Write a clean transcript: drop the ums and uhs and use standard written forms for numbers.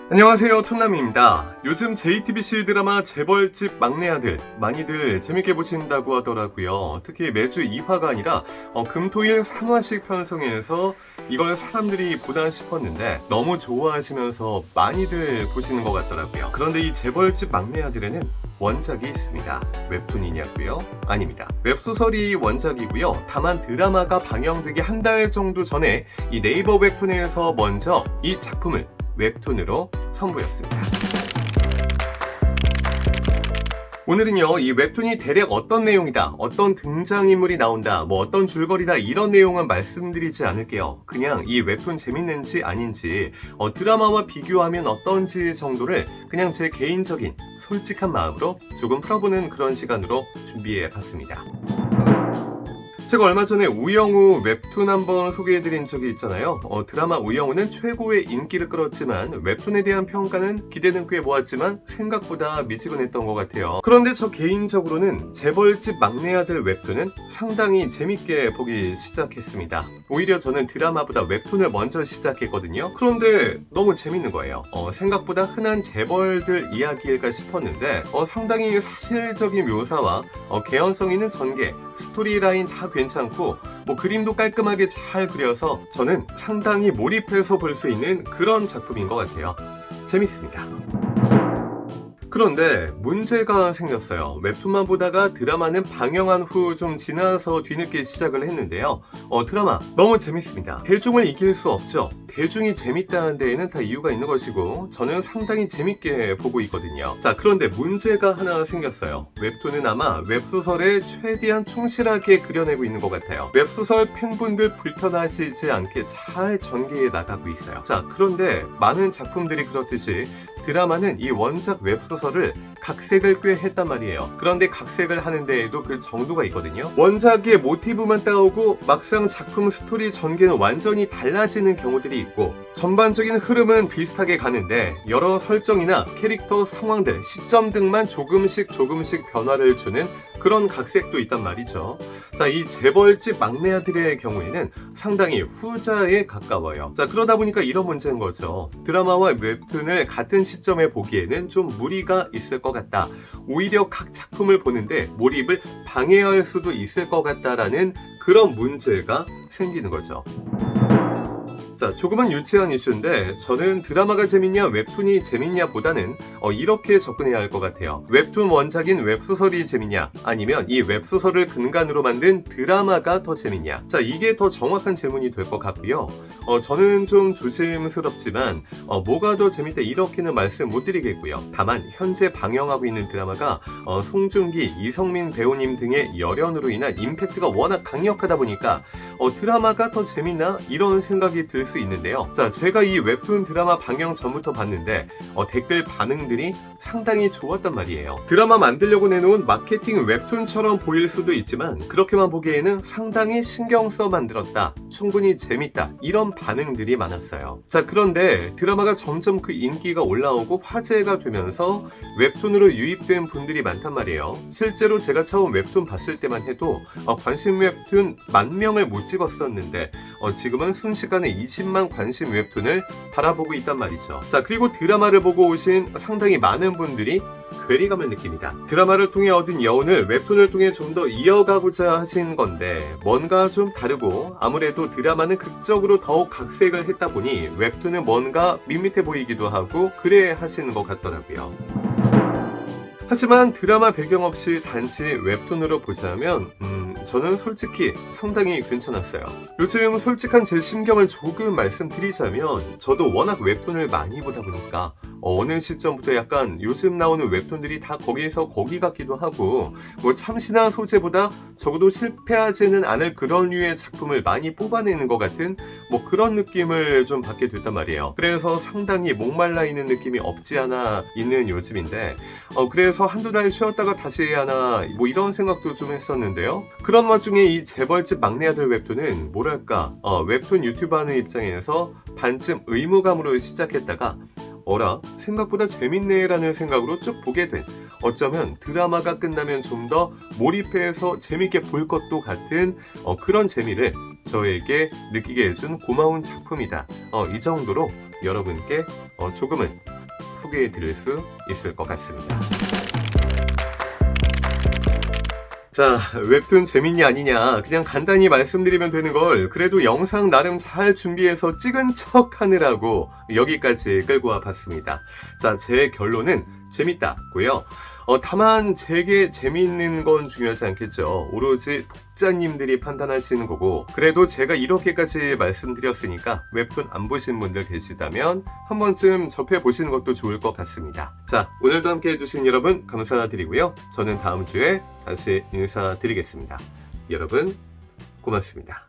안녕하세요, 툰남입니다. 요즘 JTBC 드라마 재벌집 막내 아들 많이들 재밌게 보신다고 하더라고요. 특히 매주 2화가 아니라 금토일 3화씩 편성해서 이걸 사람들이 보다 싶었는데 너무 좋아하시면서 많이들 보시는 것 같더라고요. 그런데 이 재벌집 막내 아들에는 원작이 있습니다. 웹툰이냐고요? 아닙니다. 웹소설이 원작이고요. 다만 드라마가 방영되기 한 달 정도 전에 이 네이버 웹툰에서 먼저 이 작품을 웹툰으로 선보였습니다. 오늘은요, 이 웹툰이 대략 어떤 내용이다, 어떤 등장인물이 나온다, 어떤 줄거리다, 이런 내용은 말씀드리지 않을게요. 그냥 이 웹툰 재밌는지 아닌지, 드라마와 비교하면 어떤지 정도를 그냥 제 개인적인 솔직한 마음으로 조금 풀어보는 그런 시간으로 준비해 봤습니다. 제가 얼마 전에 우영우 웹툰 한번 소개해드린 적이 있잖아요. 드라마 우영우는 최고의 인기를 끌었지만 웹툰에 대한 평가는 기대는 꽤 모았지만 생각보다 미지근했던 것 같아요. 그런데 저 개인적으로는 재벌집 막내 아들 웹툰은 상당히 재밌게 보기 시작했습니다. 오히려 저는 드라마보다 웹툰을 먼저 시작했거든요. 그런데 너무 재밌는 거예요. 생각보다 흔한 재벌들 이야기일까 싶었는데 상당히 사실적인 묘사와 개연성 있는 전개, 스토리라인 다 괜찮고 그림도 깔끔하게 잘 그려서 저는 상당히 몰입해서 볼 수 있는 그런 작품인 것 같아요. 재밌습니다. 그런데 문제가 생겼어요. 웹툰만 보다가 드라마는 방영한 후 좀 지나서 뒤늦게 시작을 했는데요. 드라마 너무 재밌습니다. 대중을 이길 수 없죠. 대중이 재밌다는 데에는 다 이유가 있는 것이고 저는 상당히 재밌게 보고 있거든요. 자, 그런데 문제가 하나 생겼어요. 웹툰은 아마 웹소설에 최대한 충실하게 그려내고 있는 것 같아요. 웹소설 팬분들 불편하시지 않게 잘 전개해 나가고 있어요. 자, 그런데 많은 작품들이 그렇듯이 드라마는 이 원작 웹소설을 각색을 꽤 했단 말이에요. 그런데 각색을 하는 데에도 그 정도가 있거든요. 원작의 모티브만 따오고 막상 작품 스토리 전개는 완전히 달라지는 경우들이 있고 전반적인 흐름은 비슷하게 가는데 여러 설정이나 캐릭터 상황들, 시점 등만 조금씩 변화를 주는 그런 각색도 있단 말이죠. 자, 이 재벌집 막내 아들의 경우에는 상당히 후자에 가까워요. 자, 그러다 보니까 이런 문제인 거죠. 드라마와 웹툰을 같은 시점에 보기에는 좀 무리가 있을 것 같다. 오히려 각 작품을 보는데 몰입을 방해할 수도 있을 것 같다라는 그런 문제가 생기는 거죠. 자, 조금은 유치한 이슈인데 저는 드라마가 재밌냐 웹툰이 재밌냐 보다는 이렇게 접근해야 할 것 같아요. 웹툰 원작인 웹소설이 재밌냐 아니면 이 웹소설을 근간으로 만든 드라마가 더 재밌냐. 자, 이게 더 정확한 질문이 될 것 같고요. 저는 좀 조심스럽지만 뭐가 더 재밌다 이렇게는 말씀 못 드리겠고요. 다만 현재 방영하고 있는 드라마가 송중기, 이성민 배우님 등의 열연으로 인한 임팩트가 워낙 강력하다 보니까 드라마가 더 재밌나 이런 생각이 들 수 있는데요. 자, 제가 이 웹툰 드라마 방영 전부터 봤는데 댓글 반응들이 상당히 좋았단 말이에요. 드라마 만들려고 내놓은 마케팅 웹툰처럼 보일 수도 있지만 그렇게만 보기에는 상당히 신경 써 만들었다, 충분히 재밌다, 이런 반응들이 많았어요. 자, 그런데 드라마가 점점 그 인기가 올라오고 화제가 되면서 웹툰으로 유입된 분들이 많단 말이에요. 실제로 제가 처음 웹툰 봤을 때만 해도 관심 웹툰 10,000명을 못 찍었었는데 지금은 순식간에 20만 관심 웹툰을 바라보고 있단 말이죠. 자, 그리고 드라마를 보고 오신 상당히 많은 분들이 괴리감을 느낍니다. 드라마를 통해 얻은 여운을 웹툰을 통해 좀 더 이어가고자 하신 건데 뭔가 좀 다르고 아무래도 드라마는 극적으로 더욱 각색을 했다 보니 웹툰은 뭔가 밋밋해 보이기도 하고 그래 하시는 것 같더라고요. 하지만 드라마 배경 없이 단지 웹툰으로 보자면 저는 솔직히 상당히 괜찮았어요. 요즘 솔직한 제 심경을 조금 말씀드리자면 저도 워낙 웹툰을 많이 보다 보니까 어느 시점부터 약간 요즘 나오는 웹툰들이 다 거기에서 거기 같기도 하고 참신한 소재보다 적어도 실패하지는 않을 그런 류의 작품을 많이 뽑아내는 것 같은 그런 느낌을 좀 받게 됐단 말이에요. 그래서 상당히 목말라 있는 느낌이 없지 않아 있는 요즘인데 그래서 한두 달 쉬었다가 다시 해야 하나 이런 생각도 좀 했었는데요. 그런 와중에 이 재벌집 막내 아들 웹툰은 뭐랄까 웹툰 유튜브 하는 입장에서 반쯤 의무감으로 시작했다가 생각보다 재밌네 라는 생각으로 쭉 보게 된, 어쩌면 드라마가 끝나면 좀 더 몰입해서 재밌게 볼 것도 같은 그런 재미를 저에게 느끼게 해준 고마운 작품이다. 이 정도로 여러분께 조금은 소개해 드릴 수 있을 것 같습니다. 자, 웹툰 재밌니 아니냐 그냥 간단히 말씀드리면 되는 걸 그래도 영상 나름 잘 준비해서 찍은 척 하느라고 여기까지 끌고 와 봤습니다. 자, 제 결론은 재밌다고요. 다만 제게 재미있는 건 중요하지 않겠죠. 오로지 독자님들이 판단하시는 거고, 그래도 제가 이렇게까지 말씀드렸으니까 웹툰 안 보신 분들 계시다면 한 번쯤 접해보시는 것도 좋을 것 같습니다. 자, 오늘도 함께 해주신 여러분 감사드리고요. 저는 다음 주에 다시 인사드리겠습니다. 여러분 고맙습니다.